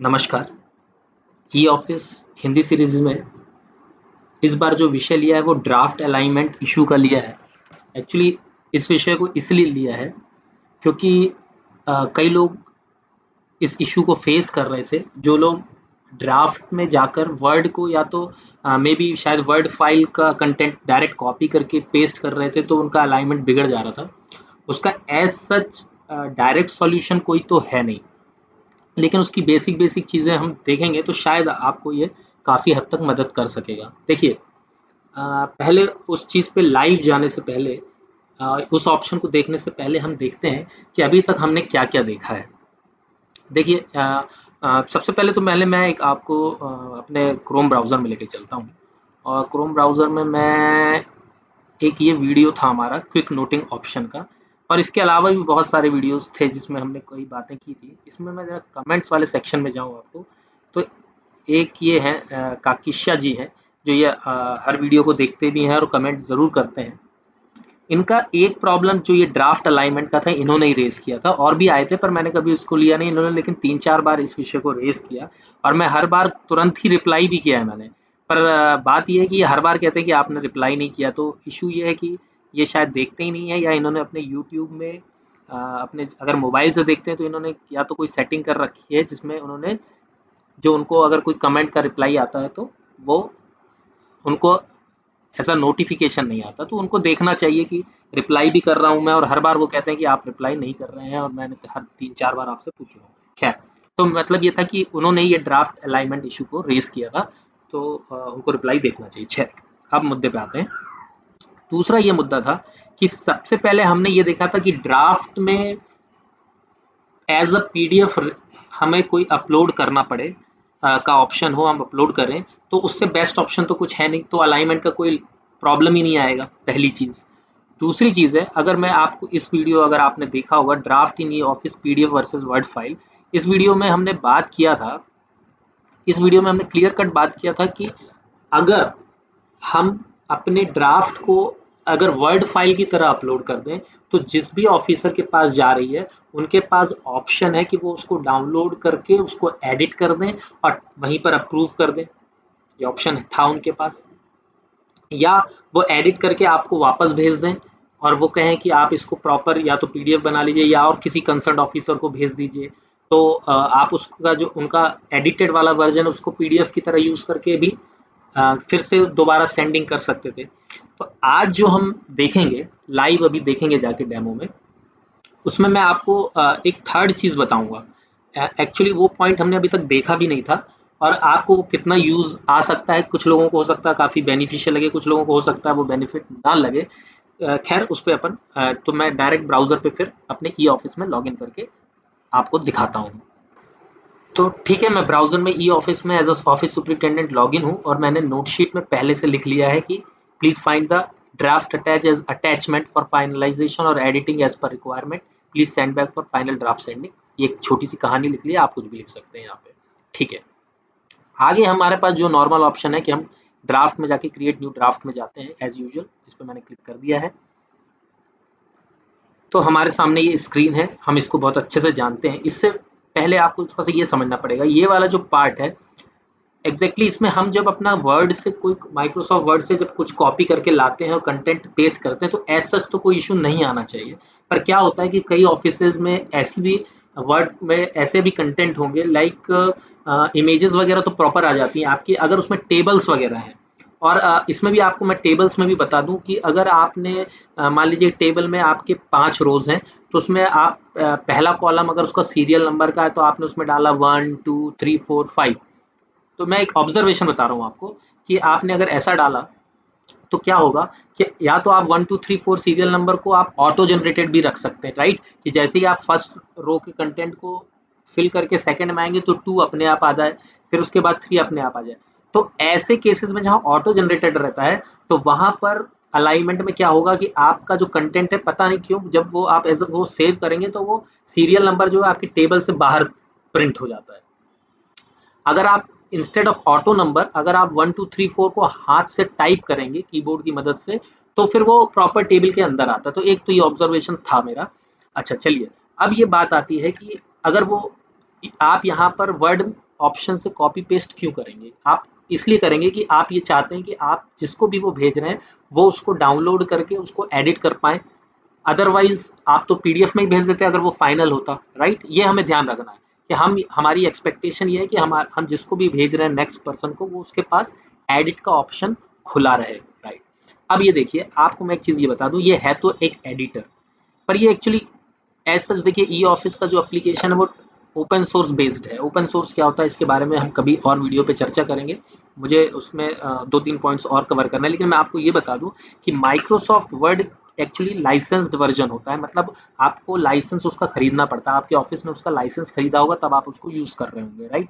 नमस्कार। E office Hindi series में इस बार जो विषय लिया है वो ड्राफ्ट अलाइनमेंट इशू का लिया है। एक्चुअली इस विषय को इसलिए लिया है क्योंकि कई लोग इस इशू को फेस कर रहे थे। जो लोग ड्राफ्ट में जाकर वर्ड को या तो मे बी शायद वर्ड फाइल का कंटेंट डायरेक्ट कॉपी करके पेस्ट कर रहे थे, तो उनका अलाइनमेंट बिगड़ जा रहा था। उसका एज सच डायरेक्ट सॉल्यूशन कोई तो है नहीं, लेकिन उसकी बेसिक बेसिक चीज़ें हम देखेंगे तो शायद आपको ये काफ़ी हद तक मदद कर सकेगा। देखिए, पहले उस चीज़ पे लाइव जाने से पहले, उस ऑप्शन को देखने से पहले हम देखते हैं कि अभी तक हमने क्या क्या देखा है। देखिए, सबसे पहले तो पहले मैं एक आपको अपने क्रोम ब्राउज़र में लेके चलता हूँ। और क्रोम ब्राउज़र में मैं एक ये वीडियो था हमारा क्विक नोटिंग ऑप्शन का, और इसके अलावा भी बहुत सारे वीडियोस थे जिसमें हमने कई बातें की थी। इसमें मैं ज़रा कमेंट्स वाले सेक्शन में जाऊँ आपको, तो एक ये है काकिशा जी हैं, जो ये हर वीडियो को देखते भी हैं और कमेंट ज़रूर करते हैं। इनका एक प्रॉब्लम जो ये ड्राफ्ट अलाइनमेंट का था, इन्होंने ही रेज़ किया था। और भी आए थे पर मैंने कभी उसको लिया नहीं, इन्होंने लेकिन 3-4 बार इस विषय को रेज़ किया और मैं हर बार तुरंत ही रिप्लाई भी किया है मैंने। पर बात ये है कि ये हर बार कहते हैं कि आपने रिप्लाई नहीं किया, तो इश्यू ये है कि ये शायद देखते ही नहीं है, या इन्होंने अपने यूट्यूब में अपने अगर मोबाइल से देखते हैं तो इन्होंने या तो कोई सेटिंग कर रखी है जिसमें उन्होंने, जो उनको अगर कोई कमेंट का रिप्लाई आता है तो वो उनको ऐसा नोटिफिकेशन नहीं आता, तो उनको देखना चाहिए कि रिप्लाई भी कर रहा हूँ मैं, और हर बार वो कहते हैं कि आप रिप्लाई नहीं कर रहे हैं और मैंने तो हर 3-4 बार आपसे पूछा हूँ। खैर, तो मतलब ये था कि उन्होंने ये ड्राफ्ट अलाइनमेंट इशू को रेज किया था, तो उनको रिप्लाई देखना चाहिए। छः, अब मुद्दे पे आते हैं। दूसरा ये मुद्दा था कि सबसे पहले हमने ये देखा था कि ड्राफ्ट में एज अ पीडीएफ हमें कोई अपलोड करना पड़े, का ऑप्शन हो, हम अपलोड करें, तो उससे बेस्ट ऑप्शन तो कुछ है नहीं, तो अलाइनमेंट का कोई प्रॉब्लम ही नहीं आएगा, पहली चीज़। दूसरी चीज़ है, अगर मैं आपको इस वीडियो, अगर आपने देखा होगा ड्राफ्ट इन e office PDF versus word file, इस वीडियो में हमने बात किया था, इस वीडियो में हमने क्लियर कट बात किया था कि अगर हम अपने ड्राफ्ट को अगर वर्ड फाइल की तरह अपलोड कर दें, तो जिस भी ऑफिसर के पास जा रही है, उनके पास ऑप्शन है कि वो उसको डाउनलोड करके उसको एडिट कर दें और वहीं पर अप्रूव कर दें। ये ऑप्शन था उनके पास, या वो एडिट करके आपको वापस भेज दें और वो कहें कि आप इसको प्रॉपर या तो पीडीएफ बना लीजिए या और किसी कंसर्न ऑफिसर को भेज दीजिए। तो आप उसका जो उनका एडिटेड वाला वर्जन है उसको पीडीएफ की तरह यूज़ करके भी फिर से दोबारा सेंडिंग कर सकते थे। तो आज जो हम देखेंगे, लाइव अभी देखेंगे जाके डेमो में, उसमें मैं आपको एक थर्ड चीज़ बताऊंगा। एक्चुअली वो पॉइंट हमने अभी तक देखा भी नहीं था, और आपको वो कितना यूज़ आ सकता है, कुछ लोगों को हो सकता है काफ़ी बेनिफिशियल लगे, कुछ लोगों को हो सकता है वो बेनिफिट ना लगे। खैर उस पर अपन तो मैं डायरेक्ट ब्राउज़र पे फिर अपने ई ऑफिस में लॉगिन करके आपको दिखाता हूँ। तो ठीक है, मैं ब्राउज़र में ई ऑफिस में as a office superintendent login हूँ, और मैंने नोट शीट में पहले से लिख लिया है कि please find the draft attach as attachment for finalisation और editing as per requirement, please send back for final draft sending. ये एक छोटी सी कहानी लिख ली है, आप कुछ भी लिख सकते हैं यहाँ पे। ठीक है, आगे हमारे पास जो नॉर्मल ऑप्शन है कि हम ड्राफ्ट में जाके क्रिएट न्यू ड्राफ्ट में जाते हैं एज यूजुअल, इस पर मैंने क्लिक कर दिया है। तो हमारे सामने ये स्क्रीन है, हम इसको बहुत अच्छे से जानते हैं। इससे पहले आपको थोड़ा सा ये समझना पड़ेगा, ये वाला जो पार्ट है एग्जैक्टली इसमें हम जब अपना वर्ड से कोई माइक्रोसॉफ्ट वर्ड से जब कुछ कॉपी करके लाते हैं और कंटेंट पेस्ट करते हैं, तो एज सच तो कोई इशू नहीं आना चाहिए। पर क्या होता है कि कई ऑफिसेज में ऐसी भी वर्ड में ऐसे भी कंटेंट होंगे, लाइक इमेजेस वगैरह तो प्रॉपर आ जाती हैं आपकी, अगर उसमें टेबल्स वगैरह हैं। और इसमें भी आपको मैं टेबल्स में भी बता दूं कि अगर आपने मान लीजिए टेबल में आपके 5 रोज हैं, तो उसमें आप पहला कॉलम अगर उसका सीरियल नंबर का है तो आपने उसमें डाला 1 2 3 4 5। तो मैं एक ऑब्जर्वेशन बता रहा हूँ आपको कि आपने अगर ऐसा डाला तो क्या होगा कि या तो आप 1 2 3 4 सीरियल नंबर को आप ऑटो जनरेटेड भी रख सकते हैं, राइट, कि जैसे ही आप फर्स्ट रो के कंटेंट को फिल करके सेकंड में आएंगे तो 2 अपने आप आ जाए, फिर उसके बाद 3 अपने आप आ जाए। तो ऐसे केसेस में जहाँ ऑटो जनरेटेड रहता है, तो वहां पर अलाइनमेंट में क्या होगा कि आपका जो कंटेंट है, पता नहीं क्यों जब वो आप एज वो सेव करेंगे तो वो सीरियल नंबर जो है आपकी टेबल से बाहर प्रिंट हो जाता है। अगर आप इंस्टेड ऑफ ऑटो नंबर, अगर आप 1 2 3 4 को हाथ से टाइप करेंगे कीबोर्ड की मदद से, तो फिर वो प्रॉपर टेबल के अंदर आता है। तो एक तो ये ऑब्जर्वेशन था मेरा। अच्छा चलिए, अब ये बात आती है कि अगर वो आप यहाँ पर वर्ड ऑप्शन से कॉपी पेस्ट क्यों करेंगे? आप इसलिए करेंगे कि आप ये चाहते हैं कि आप जिसको भी वो भेज रहे हैं वो उसको डाउनलोड करके उसको एडिट कर पाए। अदरवाइज आप तो पीडीएफ में ही भेज देते अगर वो फाइनल होता, राइट? ये हमें ध्यान रखना है कि हमारी एक्सपेक्टेशन ये है कि हम जिसको भी भेज रहे हैं नेक्स्ट पर्सन को, वो उसके पास एडिट का ऑप्शन खुला रहे, राइट? अब ये देखिए, आपको मैं एक चीज ये बता दूं, ये है तो एक एडिटर, पर ये एक्चुअली एज सच देखिए, ई ऑफिस का जो एप्लीकेशन है वो ओपन सोर्स बेस्ड है। ओपन सोर्स क्या होता है इसके बारे में हम कभी और वीडियो पे चर्चा करेंगे, मुझे उसमें 2-3 पॉइंट्स और कवर करना है, लेकिन मैं आपको ये बता दूं कि Microsoft word actually licensed version होता है, मतलब आपको लाइसेंस उसका खरीदना पड़ता है, आपके ऑफिस में उसका लाइसेंस खरीदा होगा तब आप उसको यूज कर रहे होंगे, राइट?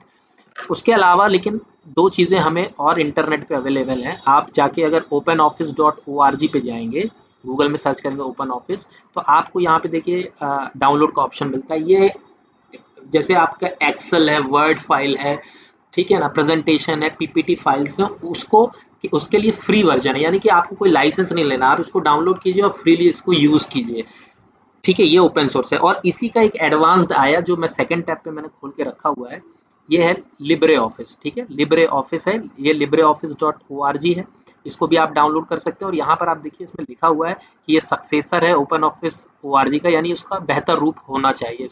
उसके अलावा लेकिन दो चीज़ें हमें और इंटरनेट पे अवेलेबल हैं। आप जाके अगर open office dot O R G पे जाएंगे, गूगल में सर्च करेंगे ओपन ऑफिस, तो आपको यहाँ पे देखिए डाउनलोड का ऑप्शन मिलता है। ये जैसे आपका एक्सेल है, वर्ड फाइल है, ठीक है ना, प्रेजेंटेशन है, पीपीटी फाइल्स है, उसको कि उसके लिए फ्री वर्जन है, यानी कि आपको कोई लाइसेंस नहीं लेना, आप इसको डाउनलोड कीजिए और फ्रीली इसको यूज कीजिए, ठीक है? ये ओपन सोर्स है। और इसी का एक एडवांस्ड आया जो मैं सेकंड टैब पे मैंने खोल के रखा हुआ है, ये है लिब्रे ऑफिस, ठीक है? लिब्रे ऑफिस है, ये libre office dot O R G है, इसको भी आप डाउनलोड कर सकते हैं। और यहाँ पर आप देखिए इसमें लिखा हुआ है कि ये सक्सेसर है open office O R G का, यानी उसका बेहतर रूप होना चाहिए।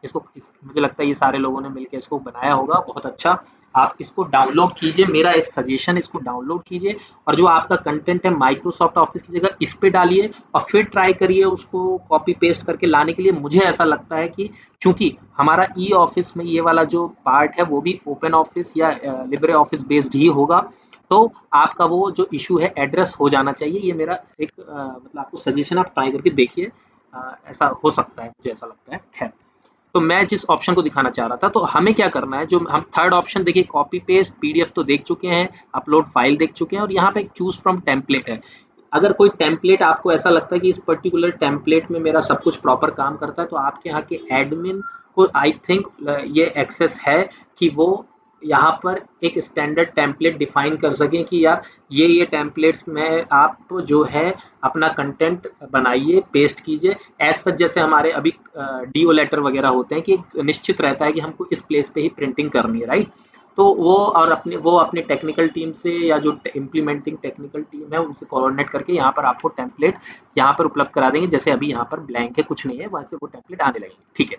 मुझे लगता है ये सारे लोगों ने मिलकर इसको बनाया होगा, बहुत अच्छा। आप इसको डाउनलोड कीजिए, मेरा एक सजेशन, इसको डाउनलोड कीजिए और जो आपका कंटेंट है माइक्रोसॉफ्ट ऑफिस की जगह इस पे डालिए और फिर ट्राई करिए उसको कॉपी पेस्ट करके लाने के लिए। मुझे ऐसा लगता है कि क्योंकि हमारा ई ऑफिस में ये वाला जो पार्ट है वो भी ओपन ऑफिस या लिब्रे ऑफिस बेस्ड ही होगा, तो आपका वो जो इशू है एड्रेस हो जाना चाहिए। ये मेरा एक मतलब आपको सजेशन, आप ट्राई करके देखिए, ऐसा हो सकता है, मुझे ऐसा लगता है। खैर, तो मैं जिस ऑप्शन को दिखाना चाह रहा था, तो हमें क्या करना है, जो हम थर्ड ऑप्शन देखिए, कॉपी पेस्ट पीडीएफ तो देख चुके हैं, अपलोड फाइल देख चुके हैं, और यहाँ पे एक चूज फ्रॉम टेम्पलेट है। अगर कोई टेम्पलेट आपको ऐसा लगता है कि इस पर्टिकुलर टेम्पलेट में मेरा सब कुछ प्रॉपर काम करता है, तो आपके यहाँ के एडमिन को आई थिंक ये एक्सेस है कि वो यहाँ पर एक स्टैंडर्ड टेम्पलेट डिफाइन कर सकें कि यार ये टेम्पलेट्स में आप जो है अपना कंटेंट बनाइए, पेस्ट कीजिए। एज सच जैसे हमारे अभी डीओ लेटर वगैरह होते हैं कि एक निश्चित रहता है कि हमको इस प्लेस पे ही प्रिंटिंग करनी है, राइट? तो वो अपने टेक्निकल टीम से या जो इम्प्लीमेंटिंग टेक्निकल टीम है उनसे कोऑर्डिनेट करके यहाँ पर आपको टेम्पलेट यहाँ पर उपलब्ध करा देंगे। जैसे अभी यहाँ पर ब्लैंक है, कुछ नहीं है, वहां से वो टेम्पलेट आने लगेंगे, ठीक है?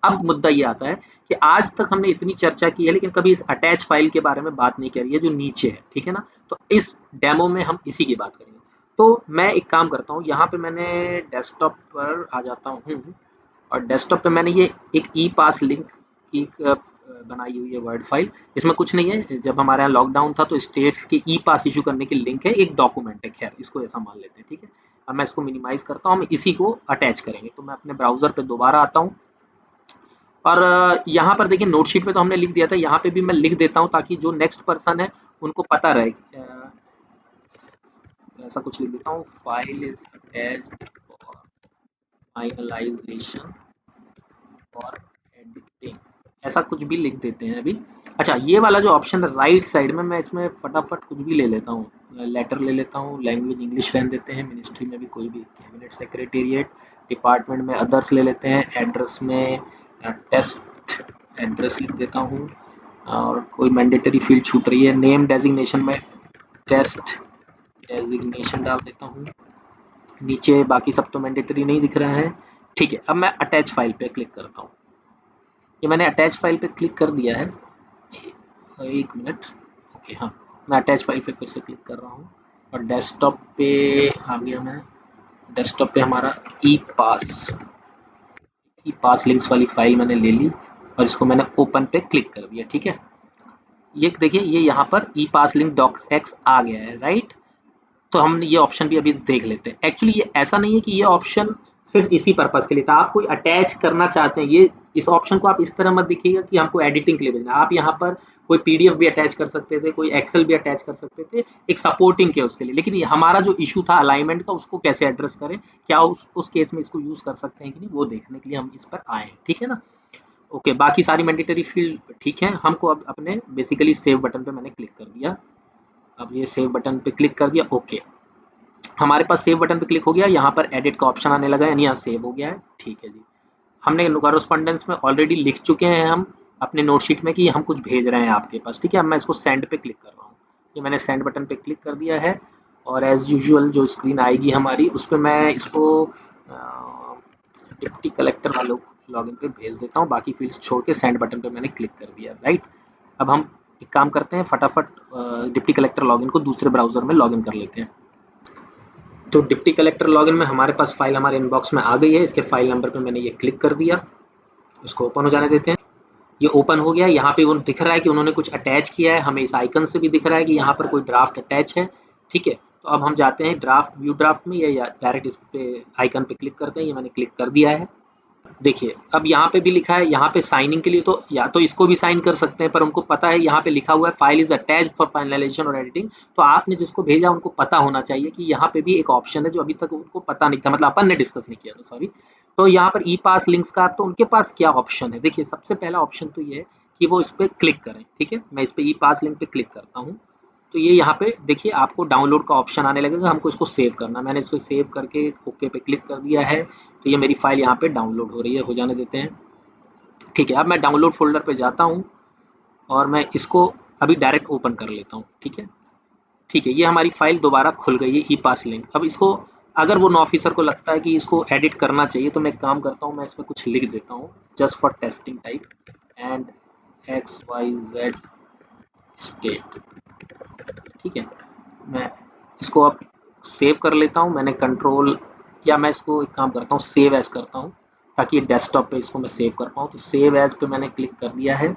अब मुद्दा ये आता है कि आज तक हमने इतनी चर्चा की है लेकिन कभी इस अटैच फाइल के बारे में बात नहीं करी है जो नीचे है, ठीक है ना? तो इस डेमो में हम इसी की बात करेंगे। तो मैं एक काम करता हूँ, यहाँ पे मैंने डेस्कटॉप पर आ जाता हूँ और डेस्कटॉप पे मैंने ये एक ई पास लिंक एक बनाई हुई है वर्ड फाइल। इसमें कुछ नहीं है, जब हमारे यहाँ लॉकडाउन था तो स्टेट्स के ई पास इशू करने की लिंक है, एक डॉक्यूमेंट है, खैर इसको ऐसा मान लेते हैं, ठीक है? अब मैं इसको मिनिमाइज करता हूँ, हम इसी को अटैच करेंगे। तो मैं अपने ब्राउजर पे दोबारा आता हूँ और यहाँ पर देखिए नोट शीट पे तो हमने लिख दिया था, यहाँ पे भी मैं लिख देता हूँ ताकि जो नेक्स्ट पर्सन है उनको पता रहे। ऐसा कुछ लिख देता हूँ, file is attached for finalisation और एडिटिंग, ऐसा कुछ भी लिख देते हैं अभी। अच्छा, ये वाला जो ऑप्शन है राइट साइड में, मैं इसमें फटाफट कुछ भी ले लेता हूँ, लेटर ले लेता हूँ, लैंग्वेज इंग्लिश रहने देते हैं, मिनिस्ट्री में भी कोई भी, कैबिनेट सेक्रेटेरिएट, डिपार्टमेंट में अदर्स ले लेते हैं, एड्रेस में टेस्ट एड्रेस लिख देता हूँ और कोई मैंडेटरी फील्ड छूट रही है, नेम डेजिग्नेशन में टेस्ट डेजिग्नेशन डाल देता हूँ। नीचे बाकी सब तो मैंडेटरी नहीं दिख रहा है, ठीक है? अब मैं अटैच फाइल पे क्लिक करता हूँ। ये मैंने अटैच फाइल पे क्लिक कर दिया है, एक मिनट, ओके, हाँ, मैं अटैच फाइल पे फिर से क्लिक कर रहा हूँ और डेस्कटॉप पे आ गया मैं। डेस्कटॉप पे हमारा ई पास लिंक्स वाली फाइल मैंने ले ली और इसको मैंने ओपन पे क्लिक कर दिया, ठीक है? ये देखिए, ये यहाँ पर ई पास लिंक डॉक टेक्स आ गया है, राइट? तो हम ये ऑप्शन भी अभी देख लेते हैं। एक्चुअली ये ऐसा नहीं है कि ये ऑप्शन सिर्फ इसी पर्पज के लिए था, आप कोई अटैच करना चाहते हैं, ये इस ऑप्शन को आप इस तरह मत देखिएगा कि हमको एडिटिंग के लिए भेजना। आप यहाँ पर कोई पीडीएफ भी अटैच कर सकते थे, कोई एक्सेल भी अटैच कर सकते थे, एक सपोर्टिंग के उसके लिए। लेकिन ये हमारा जो इशू था अलाइनमेंट का, उसको कैसे एड्रेस करें, क्या उस केस में इसको यूज कर सकते हैं कि नहीं, वो देखने के लिए हम इस पर आए हैं, ठीक है ना? ओके, बाकी सारी मैंडेटरी फील्ड ठीक है। हमको अब अपने बेसिकली सेव बटन पे मैंने क्लिक कर दिया। अब ये सेव बटन पे क्लिक कर दिया, ओके, हमारे पास सेव बटन पे क्लिक हो गया, यहाँ पर एडिट का ऑप्शन आने लगा, यानी यहाँ सेव हो गया है, ठीक है जी। हमने कॉरेस्पॉन्डेंस में ऑलरेडी लिख चुके हैं हम अपने नोटशीट में कि हम कुछ भेज रहे हैं आपके पास, ठीक है। अब मैं इसको सेंड पे क्लिक कर रहा हूँ, ये मैंने सेंड बटन पे क्लिक कर दिया है और एज यूजुअल जो स्क्रीन आएगी हमारी उस पर मैं इसको डिप्टी कलेक्टर वालों लॉगिन पे भेज देता हूँ, बाकी फील्ड्स छोड़ के सेंड बटन पे मैंने क्लिक कर दिया, राइट। अब हम एक काम करते हैं, फटाफट डिप्टी कलेक्टर लॉगिन को दूसरे ब्राउजर में लॉगिन कर लेते हैं। तो डिप्टी कलेक्टर लॉगिन में हमारे पास फाइल हमारे इनबॉक्स में आ गई है, इसके फाइल नंबर पे मैंने ये क्लिक कर दिया, इसको ओपन हो जाने देते हैं। ये ओपन हो गया, यहाँ पे वो दिख रहा है कि उन्होंने कुछ अटैच किया है, हमें इस आइकन से भी दिख रहा है कि यहाँ पर कोई ड्राफ्ट अटैच है, ठीक है। तो अब हम जाते हैं ड्राफ्ट, व्यू ड्राफ्ट में, या डायरेक्ट इस पे आइकन पे क्लिक करते हैं, ये मैंने क्लिक कर दिया है। देखिए अब यहाँ पे भी लिखा है, यहाँ पे साइनिंग के लिए तो या तो इसको भी साइन कर सकते हैं, पर उनको पता है यहाँ पे लिखा हुआ है file is attached for finalisation और एडिटिंग, तो आपने जिसको भेजा उनको पता होना चाहिए कि यहाँ पे भी एक ऑप्शन है जो अभी तक उनको पता नहीं था, मतलब अपन ने डिस्कस नहीं किया था, सॉरी। तो यहाँ पर ई पास लिंक्स का तो उनके पास क्या ऑप्शन है, देखिए सबसे पहला ऑप्शन तो ये है कि वो इस पर क्लिक करें, ठीक है। मैं इस पर ई पास लिंक पे क्लिक करता हूँ, तो ये यहाँ पे देखिए आपको डाउनलोड का ऑप्शन आने लगेगा, हमको इसको सेव करना, मैंने इसको सेव करके ओके पे क्लिक कर दिया है। तो ये मेरी फाइल यहाँ पे डाउनलोड हो रही है, हो जाने देते हैं, ठीक है। अब मैं डाउनलोड फोल्डर पे जाता हूँ और मैं इसको अभी डायरेक्ट ओपन कर लेता हूँ, ठीक है। ठीक है, ये हमारी फाइल दोबारा खुल गई है, ई पास लिंक। अब इसको अगर वो ऑफिसर को लगता है कि इसको एडिट करना चाहिए तो मैं एक काम करता हूँ, मैं इसमें कुछ लिख देता हूँ, just for testing type and XYZ state, ठीक है। मैं इसको अब सेव कर लेता हूँ, मैंने कंट्रोल, या मैं इसको एक काम करता हूँ सेव एज करता हूँ ताकि डेस्कटॉप पे इसको मैं सेव कर पाऊँ। तो सेव एज पे मैंने क्लिक कर दिया है।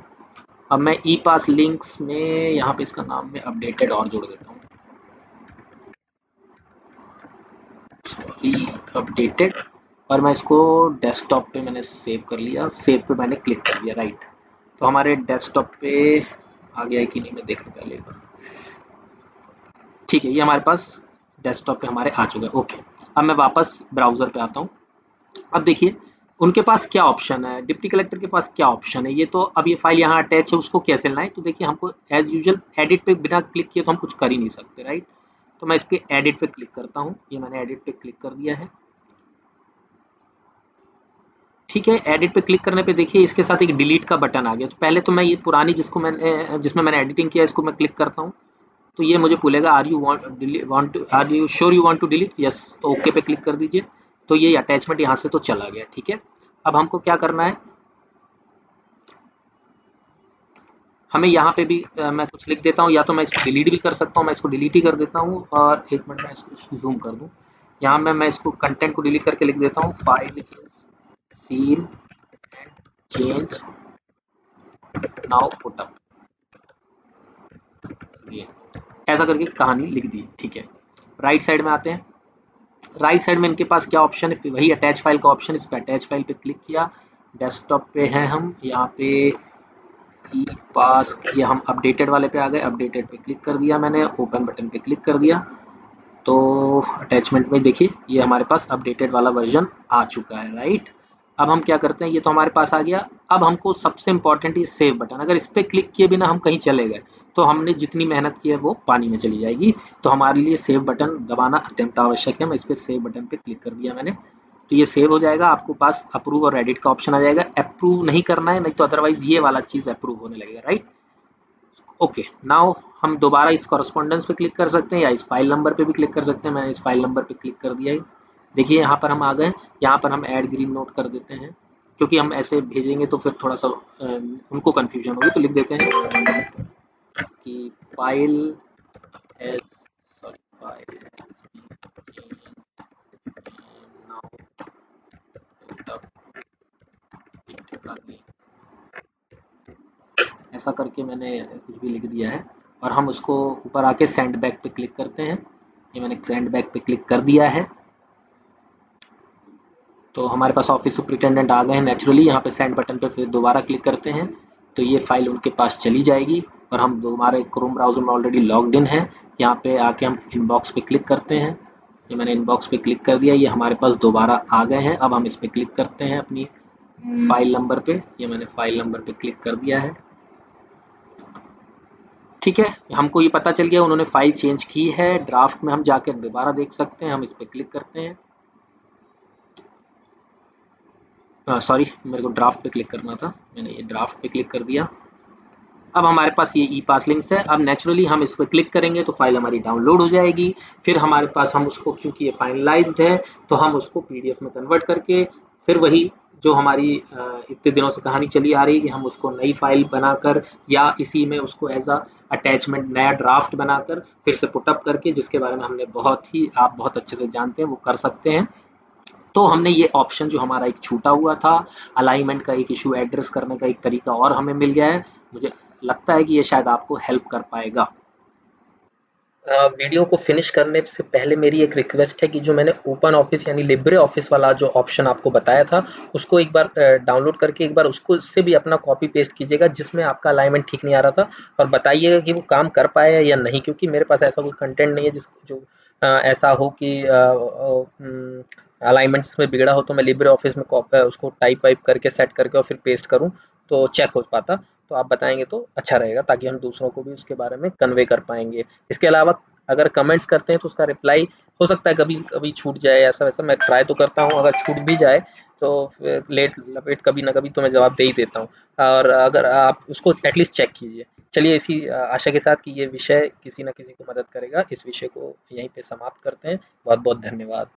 अब मैं ई पास लिंक्स में यहाँ पे इसका नाम में अपडेटेड और जोड़ देता हूँ, सॉरी अपडेटेड, और मैं इसको डेस्कटॉप पे मैंने सेव कर लिया, सेव पे मैंने क्लिक कर दिया, राइट। तो हमारे डेस्कटॉप पे आ गया है कि नहीं मैं देखने पहले एक बार, ठीक है, ये हमारे पास डेस्कटॉप पे हमारे आ चुका है, ओके। अब मैं वापस ब्राउज़र पे आता हूँ। अब देखिए उनके पास क्या ऑप्शन है, डिप्टी कलेक्टर के पास क्या ऑप्शन है, ये तो अब ये फाइल यहाँ अटैच है, उसको कैसे लाएं। तो देखिए हमको एज यूजुअल एडिट पे बिना क्लिक किए तो हम कुछ कर ही नहीं सकते, राइट। तो मैं इस पर एडिट पे क्लिक करता हूँ, ये मैंने एडिट पे क्लिक कर दिया है, ठीक है। एडिट पे क्लिक करने पे देखिए इसके साथ एक डिलीट का बटन आ गया। तो पहले तो मैं ये पुरानी जिसमें मैंने एडिटिंग किया इसको मैं क्लिक करता हूँ, तो ये मुझे बोलेगा are you sure you want to delete, yes, तो ओके पे क्लिक कर दीजिए। तो ये अटैचमेंट यहाँ से तो चला गया, ठीक है। अब हमको क्या करना है, हमें यहाँ पे भी मैं कुछ लिख देता हूँ, या तो मैं इसको डिलीट भी कर सकता हूँ, मैं इसको डिलीट ही कर देता हूँ, और एक मिनट में इसको जूम कर दूँ। यहाँ मैं इसको कंटेंट को डिलीट करके लिख देता हूँ, file is seen and change now put up, ये ऐसा करके कहानी लिख दी, ठीक है। राइट साइड में आते हैं, राइट साइड में इनके पास क्या ऑप्शन है, वही अटैच फाइल का ऑप्शन, इस पर अटैच फाइल पे क्लिक किया, डेस्कटॉप पे हैं हम, यहाँ पे ई पास किया, हम अपडेटेड वाले पे आ गए, अपडेटेड पे क्लिक कर दिया मैंने, ओपन बटन पे क्लिक कर दिया। तो अटैचमेंट में देखिए ये हमारे पास अपडेटेड वाला वर्जन आ चुका है, राइट। अब हम क्या करते हैं, ये तो हमारे पास आ गया। अब हमको सबसे इंपॉर्टेंट ये सेव बटन, अगर इस पर क्लिक किए बिना हम कहीं चले गए तो हमने जितनी मेहनत की है वो पानी में चली जाएगी। तो हमारे लिए सेव बटन दबाना अत्यंत आवश्यक है। मैं इस पर सेव बटन पे क्लिक कर दिया मैंने, तो ये सेव हो जाएगा, आपको पास अप्रूव और एडिट का ऑप्शन आ जाएगा। अप्रूव नहीं करना है, नहीं तो अदरवाइज ये वाला चीज़ अप्रूव होने लगेगा, राइट। ओके, नाउ हम दोबारा इस कॉरेस्पॉन्डेंस पे क्लिक कर सकते हैं या इस फाइल नंबर पे भी क्लिक कर सकते हैं। मैंने इस फाइल नंबर पे क्लिक कर दिया है, देखिए यहाँ पर हम आ गए। यहाँ पर हम ऐड ग्रीन नोट कर देते हैं, क्योंकि हम ऐसे भेजेंगे तो फिर थोड़ा सा उनको कन्फ्यूजन होगी, तो लिख देते हैं कि फाइल हैज सॉरी फाइल ऐसा करके मैंने कुछ भी लिख दिया है। और हम उसको ऊपर आके सेंड बैक पे क्लिक करते हैं, ये मैंने सेंड बैक पे क्लिक कर दिया है। तो हमारे पास ऑफिस सुपरिटेंडेंट आ गए हैं नेचुरली। यहाँ पे सेंड बटन पे फिर दोबारा क्लिक करते हैं तो ये फाइल उनके पास चली जाएगी। और हम हमारे क्रोम ब्राउज़र में ऑलरेडी लॉग्ड इन है, यहाँ पे आके हम इनबॉक्स पे क्लिक करते हैं, ये मैंने इनबॉक्स पे क्लिक कर दिया, ये हमारे पास दोबारा आ गए हैं। अब हम इस पर क्लिक करते हैं अपनी फाइल नंबर पे, ये मैंने फाइल नंबर पे क्लिक कर दिया है, ठीक है। हमको ये पता चल गया उन्होंने फाइल चेंज की है, ड्राफ्ट में हम जाकर दोबारा देख सकते हैं, हम इस पर क्लिक करते हैं। सॉरी, मेरे को ड्राफ्ट पे क्लिक करना था, मैंने ये ड्राफ्ट पे क्लिक कर दिया। अब हमारे पास ये ई पास लिंक्स है। अब नेचुरली हम इस पर क्लिक करेंगे तो फाइल हमारी डाउनलोड हो जाएगी। फिर हमारे पास, हम उसको, क्योंकि ये फाइनलाइज्ड है, तो हम उसको पीडीएफ में कन्वर्ट करके फिर वही जो हमारी इतने दिनों से कहानी चली आ रही है कि हम उसको नई फाइल बनाकर या इसी में उसको एज अ अटैचमेंट नया ड्राफ्ट बनाकर फिर से पुटअप करके, जिसके बारे में हमने बहुत ही, आप बहुत अच्छे से जानते हैं, वो कर सकते हैं। तो हमने ये ऑप्शन जो हमारा एक छूटा हुआ था, अलाइनमेंट का एक इशू एड्रेस करने का एक तरीका और हमें मिल गया है। मुझे लगता है कि ये शायद आपको हेल्प कर पाएगा। वीडियो को फिनिश करने से पहले मेरी एक रिक्वेस्ट है कि जो मैंने ओपन ऑफिस यानी लिब्रे ऑफिस वाला जो ऑप्शन आपको बताया था, उसको एक बार डाउनलोड करके एक बार उसको उससे भी अपना कॉपी पेस्ट कीजिएगा जिसमें आपका अलाइनमेंट ठीक नहीं आ रहा था, और बताइएगा कि वो काम कर पाया या नहीं, क्योंकि मेरे पास ऐसा कोई कंटेंट नहीं है जिस जो ऐसा हो कि अलाइनमेंट जिसमें बिगड़ा हो तो मैं लिब्रे ऑफिस में उसको टाइप वाइप करके सेट करके और फिर पेस्ट करूँ तो चेक हो पाता। तो आप बताएंगे तो अच्छा रहेगा, ताकि हम दूसरों को भी उसके बारे में कन्वे कर पाएंगे। इसके अलावा अगर कमेंट्स करते हैं तो उसका रिप्लाई हो सकता है कभी कभी छूट जाए, ऐसा वैसा मैं ट्राई तो करता हूँ, अगर छूट भी जाए तो लेट लपेट कभी ना कभी तो मैं जवाब दे ही देता हूँ। और अगर आप उसको एटलीस्ट चेक कीजिए। चलिए, इसी आशा के साथ कि ये विषय किसी न किसी को मदद करेगा, इस विषय को यहीं पे समाप्त करते हैं। बहुत बहुत धन्यवाद।